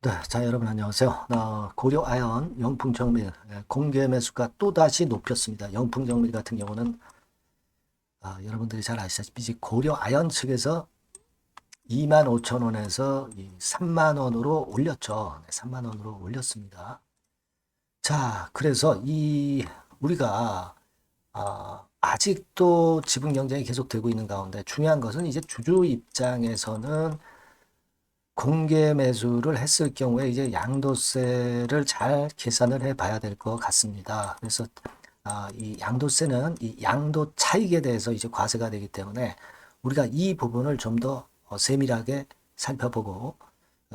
네, 자 여러분 안녕하세요. 고려 아연 영풍 정밀 공개 매수가 또다시 높였습니다. 영풍 정밀 같은 경우는 여러분들이 잘 아시다시피 이제 고려 아연 측에서 25,000원에서 3만 원으로 올렸죠. 네, 3만 원으로 올렸습니다. 자, 그래서 우리가 아직도 지분 경쟁이 계속되고 있는 가운데 중요한 것은 이제 주주 입장에서는 공개 매수를 했을 경우에 이제 양도세를 잘 계산을 해 봐야 될 것 같습니다. 그래서 이 양도세는 이 양도 차익에 대해서 이제 과세가 되기 때문에 우리가 이 부분을 좀 더 세밀하게 살펴보고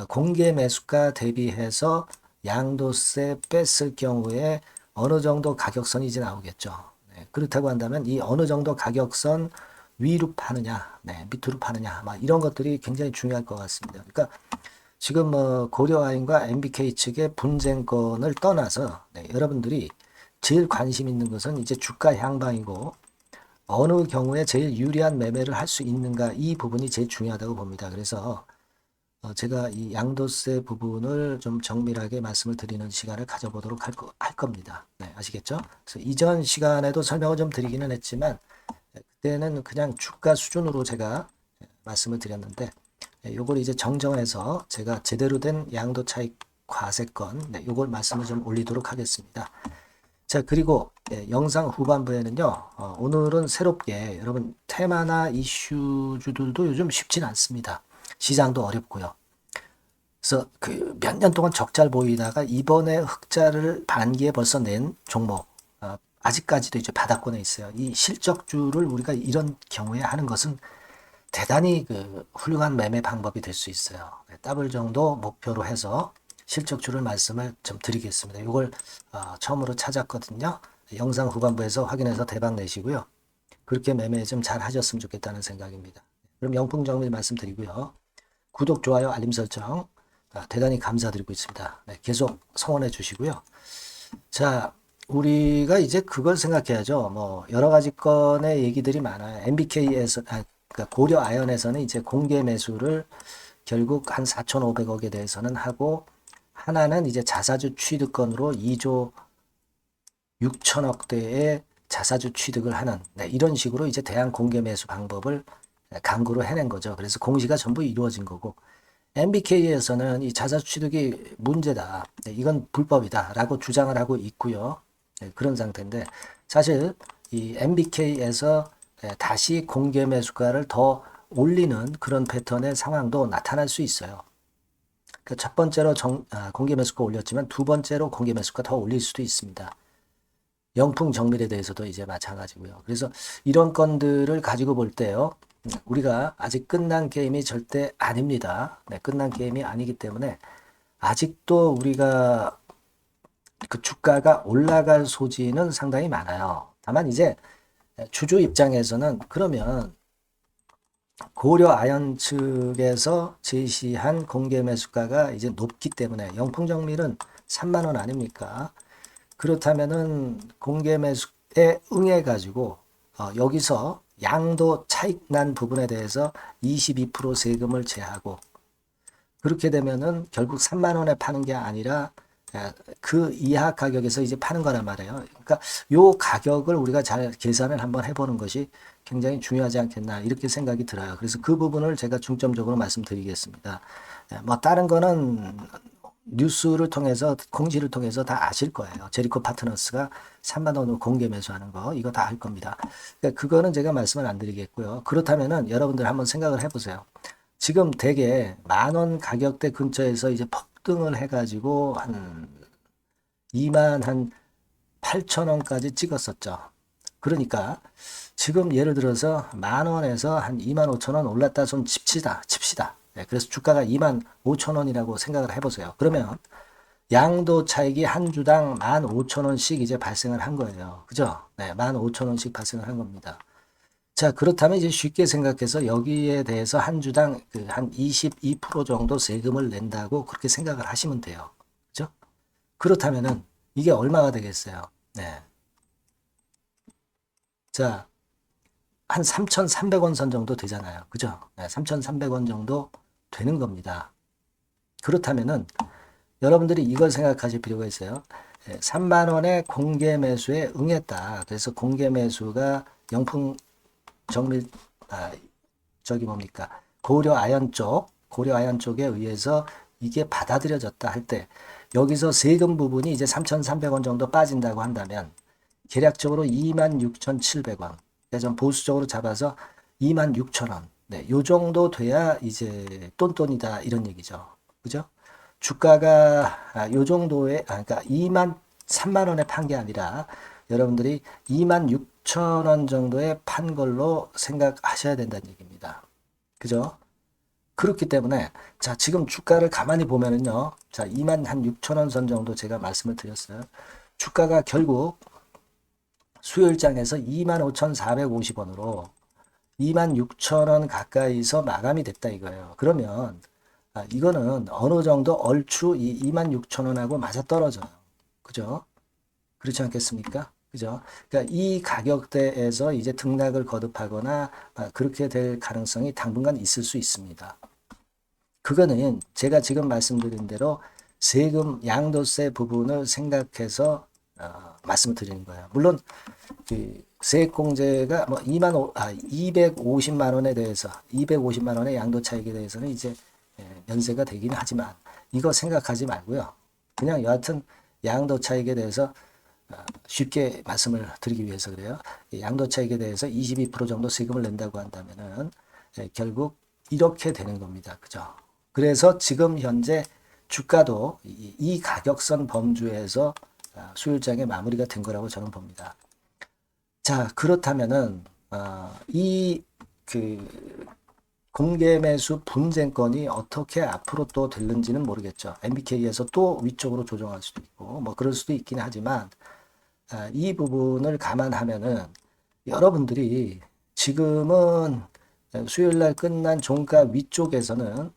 공개 매수가 대비해서 양도세 뺐을 경우에 어느 정도 가격선이 이제 나오겠죠. 네, 그렇다고 한다면 이 어느 정도 가격선 위로 파느냐, 네, 밑으로 파느냐, 막 이런 것들이 굉장히 중요할 것 같습니다. 그러니까 지금 뭐 고려아연과 MBK 측의 분쟁권을 떠나서 네, 여러분들이 제일 관심 있는 것은 이제 주가 향방이고 어느 경우에 제일 유리한 매매를 할 수 있는가 이 부분이 제일 중요하다고 봅니다. 그래서 제가 이 양도세 부분을 좀 정밀하게 말씀을 드리는 시간을 가져보도록 할 겁니다. 네, 아시겠죠? 그래서 이전 시간에도 설명을 좀 드리기는 했지만 그때는 그냥 주가 수준으로 제가 말씀을 드렸는데 요걸 이제 정정해서 제가 제대로 된 양도 차익 과세권 요걸 말씀을 좀 올리도록 하겠습니다. 자, 그리고 영상 후반부에는요. 오늘은 새롭게 여러분 테마나 이슈주들도 요즘 쉽진 않습니다. 시장도 어렵고요. 그래서 그 몇 년 동안 적자를 보이다가 이번에 흑자를 반기에 벌써 낸 종목 아직까지도 이제 바닥권에 있어요. 이 실적주를 우리가 이런 경우에 하는 것은 대단히 그 훌륭한 매매 방법이 될 수 있어요. 더블 정도 목표로 해서 실적주를 말씀을 좀 드리겠습니다. 이걸 처음으로 찾았거든요. 영상 후반부에서 확인해서 대박 내시고요. 그렇게 매매 좀 잘 하셨으면 좋겠다는 생각입니다. 그럼 영풍정밀 말씀드리고요. 구독, 좋아요, 알림 설정 대단히 감사드리고 있습니다. 네, 계속 성원해 주시고요. 자, 우리가 이제 그걸 생각해야죠. 뭐 여러 가지 건의 얘기들이 많아요. MBK에서 그러니까 고려 아연에서는 이제 공개 매수를 결국 한 4,500억에 대해서는 하고 하나는 이제 자사주 취득건으로 2조 6천억대의 자사주 취득을 하는 이런 식으로 이제 대한 공개 매수 방법을 강구로 해낸 거죠. 그래서 공시가 전부 이루어진 거고 MBK에서는 이 자사주 취득이 문제다. 이건 불법이다라고 주장을 하고 있고요. 그런 상태인데 사실 이 MBK에서 다시 공개 매수가를 더 올리는 그런 패턴의 상황도 나타날 수 있어요. 그러니까 첫 번째로 공개 매수가 올렸지만 두 번째로 공개 매수가 더 올릴 수도 있습니다. 영풍 정밀에 대해서도 이제 마찬가지고요. 그래서 이런 건들을 가지고 볼 때요. 우리가 아직 끝난 게임이 절대 아닙니다. 네, 끝난 게임이 아니기 때문에 아직도 우리가 그 주가가 올라갈 소지는 상당히 많아요. 다만 이제 주주 입장에서는 그러면 고려 아연 측에서 제시한 공개 매수가가 이제 높기 때문에 영풍정밀은 3만 원 아닙니까? 그렇다면은 공개 매수에 응해 가지고 여기서 양도 차익 난 부분에 대해서 22% 세금을 제하고 그렇게 되면은 결국 3만 원에 파는 게 아니라 그 이하 가격에서 이제 파는 거란 말이에요. 그러니까 요 가격을 우리가 잘 계산을 한번 해보는 것이 굉장히 중요하지 않겠나 이렇게 생각이 들어요. 그래서 그 부분을 제가 중점적으로 말씀드리겠습니다. 뭐 다른 거는 뉴스를 통해서 공지를 통해서 다 아실 거예요. 제리코 파트너스가 3만 원으로 공개 매수하는 거 이거 다 알 겁니다. 그러니까 그거는 제가 말씀을 안 드리겠고요. 그렇다면은 여러분들 한번 생각을 해보세요. 지금 대개 만 원 가격대 근처에서 이제 폭등을 해가지고 한 2만 한 8천 원까지 찍었었죠. 그러니까 지금 예를 들어서 만 원에서 한 2만 5천 원 올랐다 손 칩시다. 네, 그래서 주가가 2만 5천 원이라고 생각을 해보세요. 그러면 양도 차익이 한 주당 1만 5천 원씩 이제 발생을 한 거예요. 그죠? 네, 1만 5천 원씩 발생을 한 겁니다. 자, 그렇다면 이제 쉽게 생각해서 여기에 대해서 한 주당 그 한 22% 정도 세금을 낸다고 그렇게 생각을 하시면 돼요. 그죠? 그렇다면은 이게 얼마가 되겠어요? 네. 자, 한 3,300원 선 정도 되잖아요. 그죠? 네, 3,300원 정도 되는 겁니다. 그렇다면은 여러분들이 이걸 생각하실 필요가 있어요. 3만 원의 공개 매수에 응했다. 그래서 공개 매수가 영풍 정밀 저기 뭡니까? 고려 아연 쪽에 의해서 이게 받아들여졌다 할 때 여기서 세금 부분이 이제 3,300원 정도 빠진다고 한다면 계략적으로 26,700원. 좀 보수적으로 잡아서 26,000원. 네, 요 정도 돼야 이제 똔똔이다 이런 얘기죠. 그죠? 주가가 요 정도에 그러니까 3만 원에 판 게 아니라 여러분들이 26,000원 정도에 판 걸로 생각하셔야 된다는 얘기입니다. 그죠? 그렇기 때문에 자 지금 주가를 가만히 보면은요. 자 26,000원 선 정도 제가 말씀을 드렸어요. 주가가 결국 수요일장에서 25,450원으로 26,000원 가까이서 마감이 됐다 이거예요. 그러면 이거는 어느 정도 얼추 이 26,000원하고 맞아 떨어져요. 그죠? 그렇지 않겠습니까? 그죠? 그러니까 이 가격대에서 이제 등락을 거듭하거나 그렇게 될 가능성이 당분간 있을 수 있습니다. 그거는 제가 지금 말씀드린 대로 세금 양도세 부분을 생각해서 말씀을 드리는 거예요. 물론 그 세액공제가 뭐 250만 원에 대해서 250만 원의 양도 차익에 대해서는 이제 연세가 되긴 하지만 이거 생각하지 말고요. 그냥 여하튼 양도 차익에 대해서 쉽게 말씀을 드리기 위해서 그래요. 양도 차익에 대해서 22% 정도 세금을 낸다고 한다면은 결국 이렇게 되는 겁니다. 그죠? 그래서 지금 현재 주가도 이 가격선 범주에서 수요일장에 마무리가 된 거라고 저는 봅니다. 자, 그렇다면은 이 그 공개 매수 분쟁권이 어떻게 앞으로 또 될는지는 모르겠죠. MBK에서 또 위쪽으로 조정할 수도 있고 뭐 그럴 수도 있긴 하지만 이 부분을 감안하면은 여러분들이 지금은 수요일 날 끝난 종가 위쪽에서는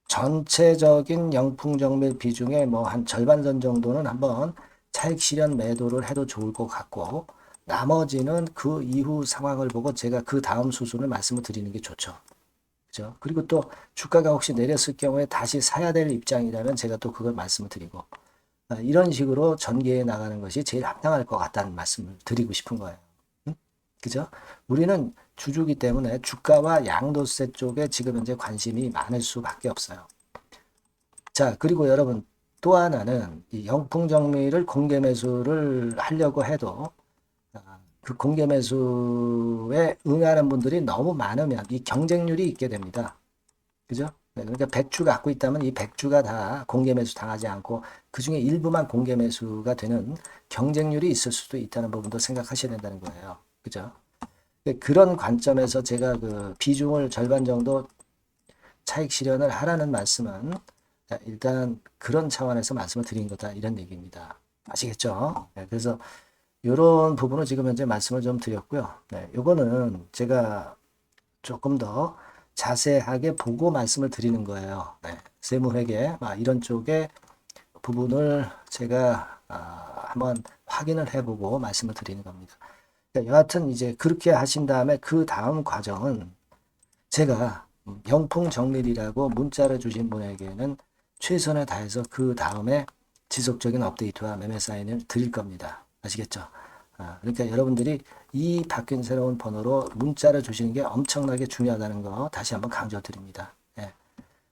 전체적인 영풍정밀 비중의 뭐 한 절반선 정도는 한번 차익 실현 매도를 해도 좋을 것 같고 나머지는 그 이후 상황을 보고 제가 그 다음 수순을 말씀을 드리는 게 좋죠. 그죠? 그리고 또 주가가 혹시 내렸을 경우에 다시 사야 될 입장이라면 제가 또 그걸 말씀을 드리고 이런 식으로 전개해 나가는 것이 제일 합당할 것 같다는 말씀을 드리고 싶은 거예요. 응? 그죠? 우리는 주주기 때문에 주가와 양도세 쪽에 지금 현재 관심이 많을 수밖에 없어요. 자, 그리고 여러분 또 하나는 이 영풍정밀을 공개 매수를 하려고 해도 그 공개 매수에 응하는 분들이 너무 많으면 이 경쟁률이 있게 됩니다. 그죠? 그러니까 100주 갖고 있다면 이 100주가 다 공개 매수 당하지 않고 그 중에 일부만 공개 매수가 되는 경쟁률이 있을 수도 있다는 부분도 생각하셔야 된다는 거예요. 그죠? 그런 관점에서 제가 그 비중을 절반 정도 차익 실현을 하라는 말씀은 일단 그런 차원에서 말씀을 드린 거다 이런 얘기입니다. 아시겠죠? 그래서 이런 부분을 지금 현재 말씀을 좀 드렸고요. 네, 요거는 제가 조금 더 자세하게 보고 말씀을 드리는 거예요. 네, 세무회계 이런 쪽의 부분을 제가 한번 확인을 해보고 말씀을 드리는 겁니다. 그러니까 여하튼 이제 그렇게 하신 다음에 그 다음 과정은 제가 영풍정밀이라고 문자를 주신 분에게는 최선을 다해서 그 다음에 지속적인 업데이트와 매매 사인을 드릴 겁니다. 아시겠죠? 그러니까 여러분들이 이 바뀐 새로운 번호로 문자를 주시는 게 엄청나게 중요하다는 거 다시 한번 강조드립니다. 예,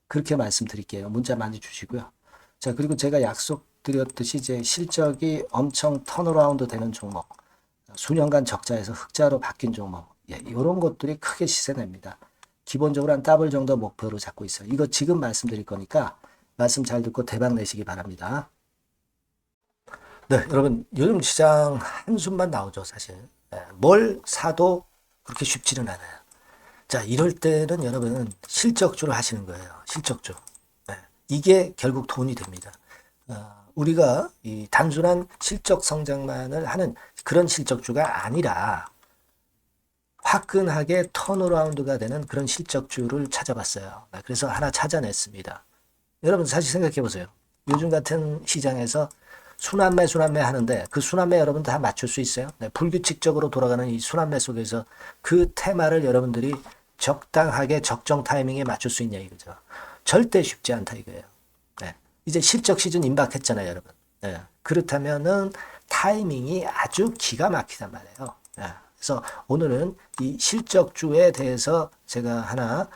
그렇게 말씀드릴게요. 문자 많이 주시고요. 자, 그리고 제가 약속드렸듯이 이제 실적이 엄청 턴어라운드 되는 종목, 수년간 적자에서 흑자로 바뀐 종목, 이런 것들이 크게 시세냅니다. 기본적으로 한 더블 정도 목표로 잡고 있어요. 이거 지금 말씀드릴 거니까 말씀 잘 듣고 대박 내시기 바랍니다. 네, 여러분 요즘 시장 한숨만 나오죠, 사실. 뭘 사도 그렇게 쉽지는 않아요. 자, 이럴 때는 여러분 실적주를 하시는 거예요. 실적주. 이게 결국 돈이 됩니다. 우리가 이 단순한 실적 성장만을 하는 그런 실적주가 아니라 화끈하게 턴어라운드가 되는 그런 실적주를 찾아봤어요. 그래서 하나 찾아냈습니다. 여러분 사실 생각해 보세요. 요즘 같은 시장에서 순환매 하는데 그 순환매 여러분 다 맞출 수 있어요? 네, 불규칙적으로 돌아가는 이 순환매 속에서 그 테마를 여러분들이 적당하게 적정 타이밍에 맞출 수 있냐 이거죠. 절대 쉽지 않다 이거예요. 네. 이제 실적 시즌 임박했잖아요, 여러분. 네. 그렇다면은 타이밍이 아주 기가 막히단 말이에요. 네. 그래서 오늘은 이 실적주에 대해서 제가 하나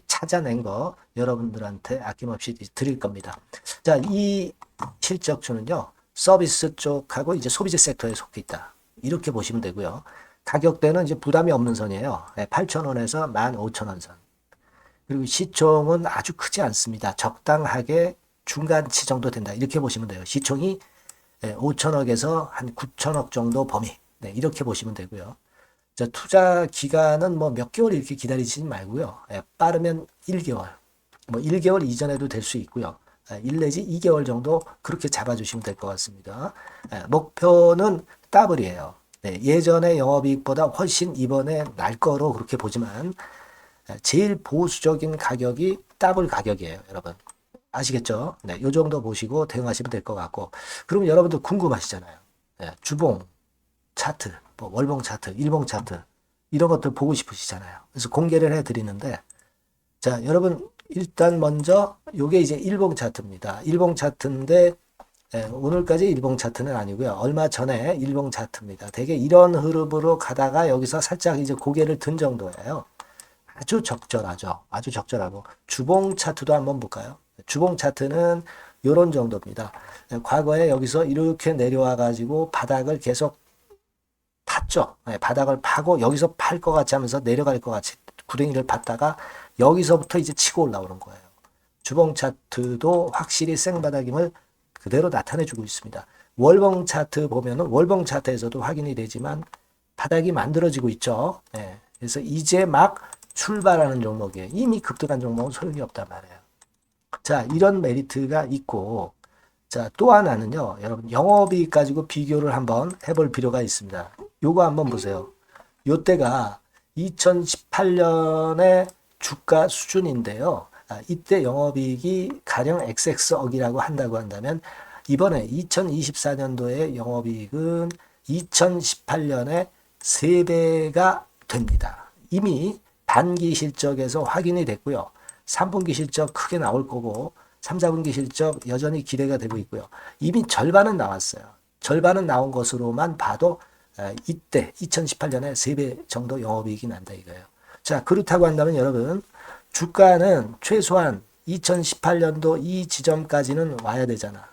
찾아낸 거 여러분들한테 아낌없이 드릴 겁니다. 자, 이 실적주는요, 서비스 쪽하고 이제 소비재 섹터에 속해 있다. 이렇게 보시면 되고요. 가격대는 이제 부담이 없는 선이에요. 8,000원에서 15,000원 선. 그리고 시총은 아주 크지 않습니다. 적당하게 중간치 정도 된다. 이렇게 보시면 돼요. 시총이 5천억에서 한 9천억 정도 범위. 네, 이렇게 보시면 되고요. 자, 투자 기간은 뭐 몇 개월 이렇게 기다리지 말고요. 빠르면 1개월, 뭐 1개월 이전에도 될 수 있고요. 1 내지 2개월 정도 그렇게 잡아주시면 될 것 같습니다. 목표는 더블이에요. 네, 예전의 영업이익보다 훨씬 이번에 날 거로 그렇게 보지만 제일 보수적인 가격이 더블 가격이에요, 여러분. 아시겠죠? 네, 요 정도 보시고 대응하시면 될 것 같고. 그럼 여러분들 궁금하시잖아요. 네, 주봉, 차트, 뭐 월봉 차트, 일봉 차트 이런 것들 보고 싶으시잖아요. 그래서 공개를 해드리는데, 자, 여러분 일단 먼저 요게 이제 일봉 차트입니다. 일봉 차트인데 오늘까지 일봉 차트는 아니고요. 얼마 전에 일봉 차트입니다. 되게 이런 흐름으로 가다가 여기서 살짝 이제 고개를 든 정도예요. 아주 적절하죠. 아주 적절하고. 주봉 차트도 한번 볼까요? 주봉 차트는 이런 정도입니다. 과거에 여기서 이렇게 내려와 가지고 바닥을 계속 팠죠. 바닥을 파고 여기서 팔 것 같이 하면서 내려갈 것 같이 구덩이를 팠다가 여기서부터 이제 치고 올라오는 거예요. 주봉 차트도 확실히 생바닥임을 그대로 나타내주고 있습니다. 월봉 차트 보면은 월봉 차트에서도 확인이 되지만 바닥이 만들어지고 있죠. 그래서 이제 막 출발하는 종목이에요. 이미 급등한 종목은 소용이 없단 말이에요. 자, 이런 메리트가 있고, 자, 또 하나는요, 여러분, 영업이익 가지고 비교를 한번 해볼 필요가 있습니다. 요거 한번 보세요. 요때가 2018년의 주가 수준인데요. 이때 영업이익이 가령 XX억이라고 한다고 한다면, 이번에 2024년도의 영업이익은 2018년에 3배가 됩니다. 이미 단기 실적에서 확인이 됐고요. 3분기 실적 크게 나올 거고 3, 4분기 실적 여전히 기대가 되고 있고요. 이미 절반은 나왔어요. 절반은 나온 것으로만 봐도 이때 2018년에 3배 정도 영업이익이 난다 이거예요. 자, 그렇다고 한다면 여러분 주가는 최소한 2018년도 이 지점까지는 와야 되잖아.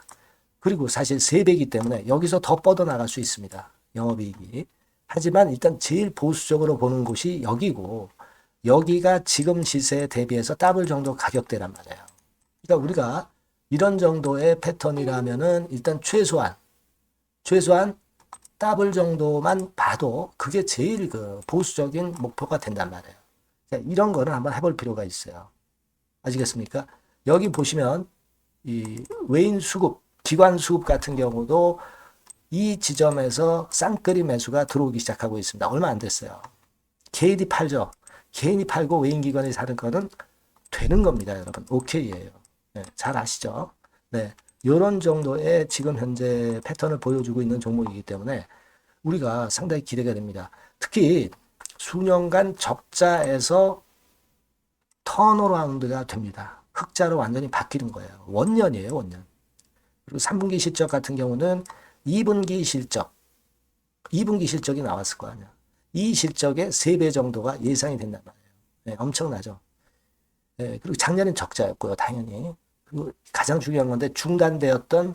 그리고 사실 3배이기 때문에 여기서 더 뻗어나갈 수 있습니다. 영업이익이. 하지만 일단 제일 보수적으로 보는 곳이 여기고 여기가 지금 시세에 대비해서 더블 정도 가격대란 말이에요. 그러니까 우리가 이런 정도의 패턴이라면은 일단 최소한 더블 정도만 봐도 그게 제일 그 보수적인 목표가 된단 말이에요. 자, 이런 거는 한번 해볼 필요가 있어요. 아시겠습니까? 여기 보시면 이 외인 수급, 기관 수급 같은 경우도 이 지점에서 쌍끌이 매수가 들어오기 시작하고 있습니다. 얼마 안 됐어요. 개인이 팔죠. 개인이 팔고 외인 기관이 사는 거는 되는 겁니다, 여러분. 오케이예요. 네, 잘 아시죠? 네, 이런 정도의 지금 현재 패턴을 보여주고 있는 종목이기 때문에 우리가 상당히 기대가 됩니다. 특히 수년간 적자에서 턴어라운드가 됩니다. 흑자로 완전히 바뀌는 거예요. 원년이에요, 원년. 그리고 3분기 실적 같은 경우는 2분기 실적이 나왔을 거 아니야. 이 실적의 3배 정도가 예상이 된단 말이에요. 네, 엄청나죠. 네, 그리고 작년엔 적자였고요, 당연히. 그리고 가장 중요한 건데 중단되었던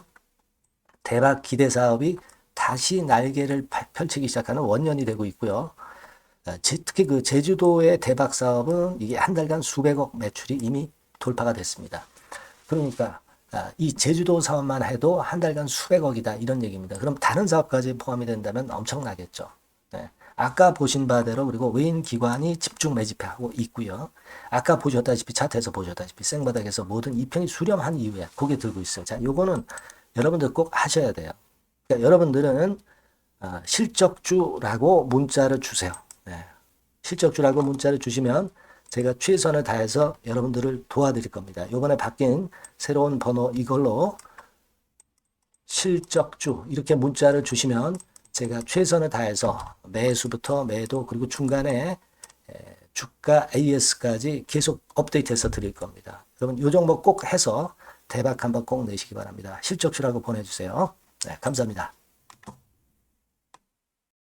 대박 기대 사업이 다시 날개를 펼치기 시작하는 원년이 되고 있고요. 특히 그 제주도의 대박 사업은 이게 한 달간 수백억 매출이 이미 돌파가 됐습니다. 그러니까 이 제주도 사업만 해도 한 달간 수백억이다 이런 얘기입니다. 그럼 다른 사업까지 포함이 된다면 엄청나겠죠. 네. 아까 보신 바대로 그리고 외인 기관이 집중 매집하고 있고요. 아까 보셨다시피 차트에서 보셨다시피 생바닥에서 모든 이평이 수렴한 이후에 고개 들고 있어요. 자, 요거는 여러분들 꼭 하셔야 돼요. 그러니까 여러분들은 실적주라고 문자를 주세요. 네. 실적주라고 문자를 주시면 제가 최선을 다해서 여러분들을 도와드릴 겁니다. 이번에 바뀐 새로운 번호 이걸로 실적주 이렇게 문자를 주시면 제가 최선을 다해서 매수부터 매도 그리고 중간에 주가 AS까지 계속 업데이트해서 드릴 겁니다. 여러분 요 종목 꼭 해서 대박 한번 꼭 내시기 바랍니다. 실적주라고 보내주세요. 네, 감사합니다.